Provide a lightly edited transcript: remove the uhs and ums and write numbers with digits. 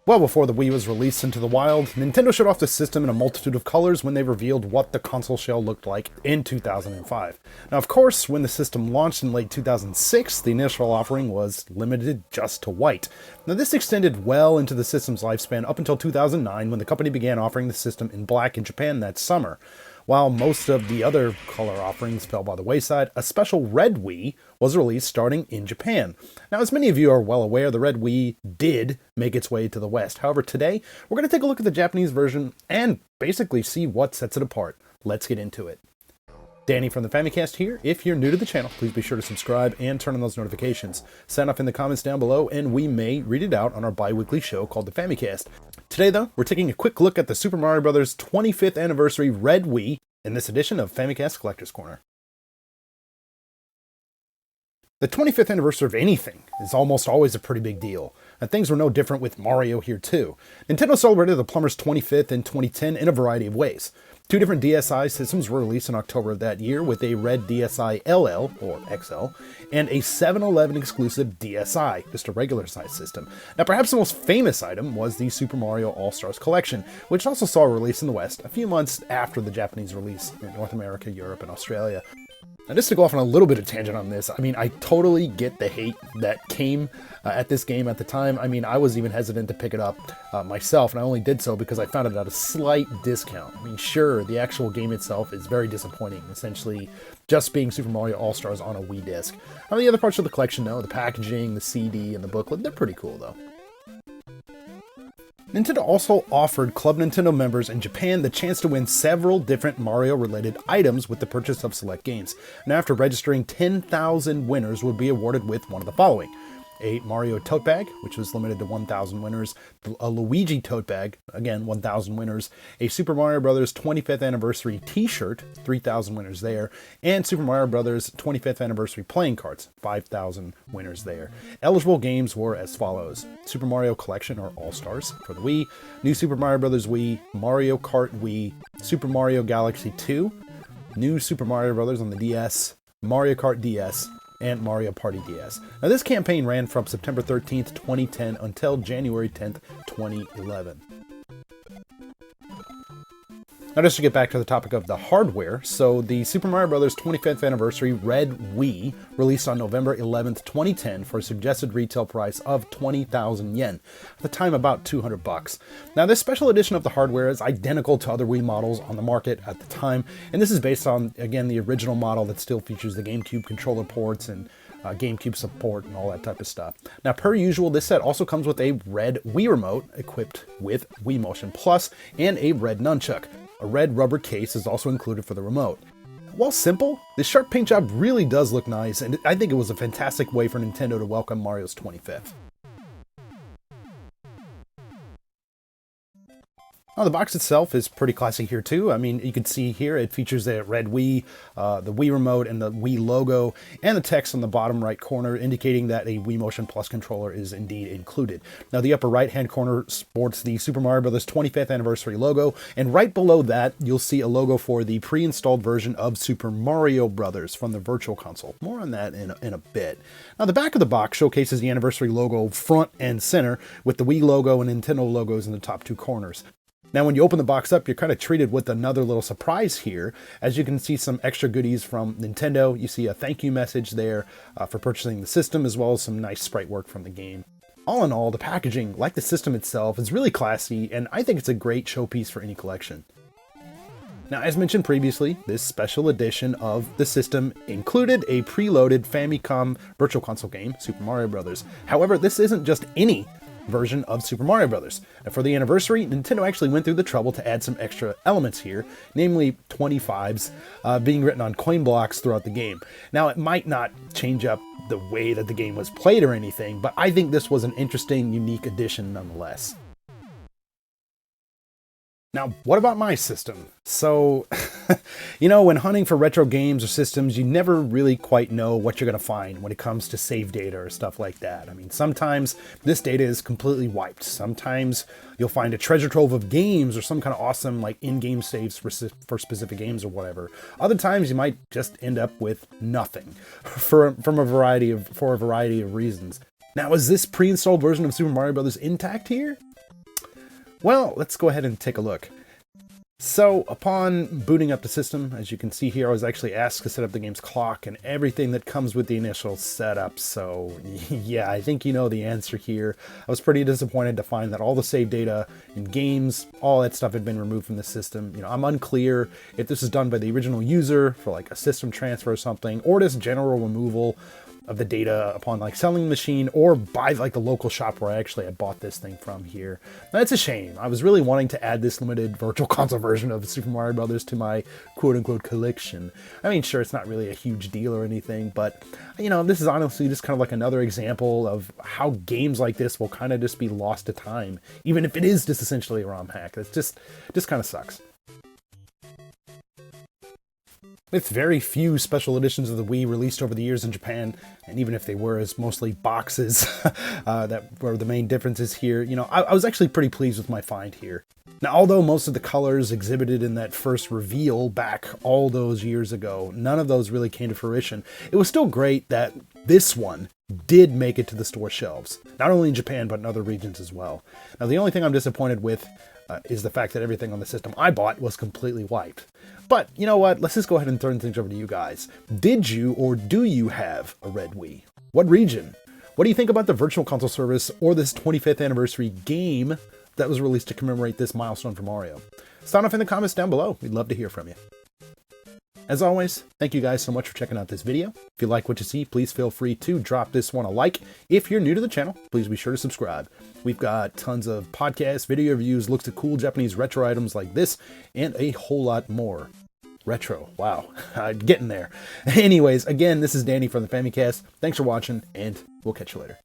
Well before the Wii was released into the wild, Nintendo showed off the system in a multitude of colors when they revealed what the console shell looked like in 2005. Now of course, when the system launched in late 2006, the initial offering was limited just to white. Now this extended well into the system's lifespan up until 2009 when the company began offering the system in black in Japan that summer. While most of the other color offerings fell by the wayside, a special red Wii was released starting in Japan. Now, as many of you are well aware, the red Wii did make its way to the West. However, today, we're going to take a look at the Japanese version and basically see what sets it apart. Let's get into it. Danny from the Famicast here. If you're new to the channel, please be sure to subscribe and turn on those notifications. Sound off in the comments down below, and we may read it out on our bi-weekly show called the Famicast. Today, though, we're taking a quick look at the Super Mario Bros. 25th Anniversary Red Wii in this edition of Famicast Collector's Corner. The 25th anniversary of anything is almost always a pretty big deal, and things were no different with Mario here too. Nintendo celebrated the plumber's 25th in 2010 in a variety of ways. Two different DSi systems were released in October of that year, with a red DSi LL, or XL, and a 7-Eleven exclusive DSi, just a regular size system. Now perhaps the most famous item was the Super Mario All-Stars Collection, which also saw a release in the West a few months after the Japanese release in North America, Europe, and Australia. Now just to go off on a little bit of tangent on this, I mean, I totally get the hate that came at this game at the time. I mean, I was even hesitant to pick it up myself, and I only did so because I found it at a slight discount. I mean, sure, the actual game itself is very disappointing, essentially just being Super Mario All-Stars on a Wii disc. I mean, the other parts of the collection, though, the packaging, the CD, and the booklet, they're pretty cool, though. Nintendo also offered Club Nintendo members in Japan the chance to win several different Mario-related items with the purchase of select games. Now, after registering, 10,000 winners would be awarded with one of the following: a Mario tote bag, which was limited to 1,000 winners, a Luigi tote bag, again 1,000 winners, a Super Mario Bros. 25th Anniversary t-shirt, 3,000 winners there, and Super Mario Bros. 25th Anniversary playing cards, 5,000 winners there. Eligible games were as follows: Super Mario Collection, or All-Stars, for the Wii, New Super Mario Bros. Wii, Mario Kart Wii, Super Mario Galaxy 2, New Super Mario Bros. On the DS, Mario Kart DS, and Mario Party DS. Now this campaign ran from September 13th, 2010 until January 10th, 2011. Now just to get back to the topic of the hardware, so the Super Mario Bros. 25th Anniversary Red Wii released on November 11th, 2010 for a suggested retail price of 20,000 yen, at the time about $200. Now this special edition of the hardware is identical to other Wii models on the market at the time, and this is based on, again, the original model that still features the GameCube controller ports and GameCube support and all that type of stuff. Now, per usual, this set also comes with a red Wii remote equipped with Wii Motion Plus and a red nunchuck. A red rubber case is also included for the remote. While simple, this sharp paint job really does look nice, and I think it was a fantastic way for Nintendo to welcome Mario's 25th. Now, the box itself is pretty classy here too. I mean, you can see here it features the red Wii, the Wii remote, and the Wii logo, and the text on the bottom right corner indicating that a Wii Motion Plus controller is indeed included. Now, the upper right-hand corner sports the Super Mario Bros. 25th Anniversary logo, and right below that, you'll see a logo for the pre-installed version of Super Mario Bros. From the Virtual Console. More on that in a bit. Now, the back of the box showcases the anniversary logo front and center, with the Wii logo and Nintendo logos in the top two corners. Now, when you open the box up, you're kind of treated with another little surprise here. As you can see some extra goodies from Nintendo. You see a thank you message there for purchasing the system, as well as some nice sprite work from the game. All in all, the packaging, like the system itself, is really classy, and I think it's a great showpiece for any collection. Now, as mentioned previously, this special edition of the system included a preloaded Famicom Virtual Console game, Super Mario Bros. However, this isn't just any version of Super Mario Bros. And for the anniversary, Nintendo actually went through the trouble to add some extra elements here, namely 25s being written on coin blocks throughout the game. Now, it might not change up the way that the game was played or anything, but I think this was an interesting, unique addition nonetheless. Now, what about my system? So, you know, when hunting for retro games or systems, you never really quite know what you're going to find when it comes to save data or stuff like that. I mean, sometimes this data is completely wiped. Sometimes you'll find a treasure trove of games or some kind of awesome, like, in-game saves for specific games or whatever. Other times you might just end up with nothing for a variety of reasons. Now, is this pre-installed version of Super Mario Bros. Intact here? Well, let's go ahead and take a look. So, upon booting up the system, as you can see here, I was actually asked to set up the game's clock and everything that comes with the initial setup, so yeah, I think you know the answer here. I was pretty disappointed to find that all the save data in games, all that stuff had been removed from the system. You know, I'm unclear if this is done by the original user for like a system transfer or something, or just general removal of the data upon like selling the machine, or by like the local shop where I actually had bought this thing from here. Now, it's a shame. I was really wanting to add this limited virtual console version of Super Mario Brothers to my quote-unquote collection. I mean, sure, it's not really a huge deal or anything, but you know, this is honestly just kind of like another example of how games like this will kind of just be lost to time, even if it is just essentially a ROM hack. It's just kind of sucks. With very few special editions of the Wii released over the years in Japan, and even if they were as mostly boxes, that were the main differences here, you know, I was actually pretty pleased with my find here. Now, although most of the colors exhibited in that first reveal back all those years ago, none of those really came to fruition, it was still great that this one did make it to the store shelves, not only in Japan, but in other regions as well. Now, the only thing I'm disappointed with is the fact that everything on the system I bought was completely wiped. But you know what? Let's just go ahead and turn things over to you guys. Did you or do you have a red Wii? What region? What do you think about the Virtual Console service or this 25th anniversary game that was released to commemorate this milestone for Mario? Sound off in the comments down below. We'd love to hear from you. As always, thank you guys so much for checking out this video. If you like what you see, please feel free to drop this one a like. If you're new to the channel, please be sure to subscribe. We've got tons of podcasts, video reviews, looks at cool Japanese retro items like this, and a whole lot more. Retro, wow, getting there. Anyways, again, this is Danny from the Famicast. Thanks for watching, and we'll catch you later.